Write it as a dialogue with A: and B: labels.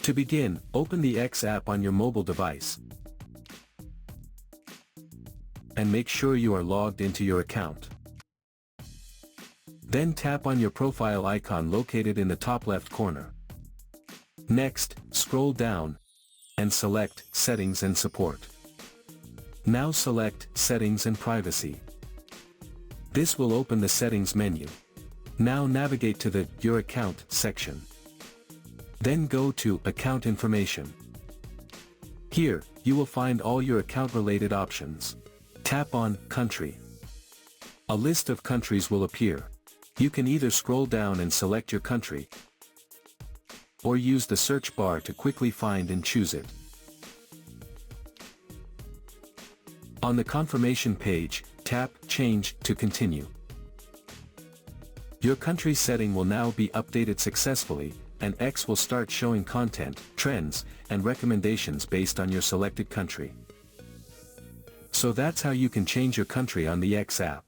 A: To begin, open the X app on your mobile device. And make sure you are logged into your account. Then tap on your profile icon located in the top left corner. Next, scroll down and select Settings and Support. Now select Settings and Privacy. This will open the Settings menu. Now navigate to the Your Account section. Then go to Account Information. Here, you will find all your account-related options. Tap on Country. A list of countries will appear. You can either scroll down and select your country, or use the search bar to quickly find and choose it. On the confirmation page, tap Change to continue. Your country setting will now be updated successfully, and X will start showing content, trends, and recommendations based on your selected country. So that's how you can change your country on the X app.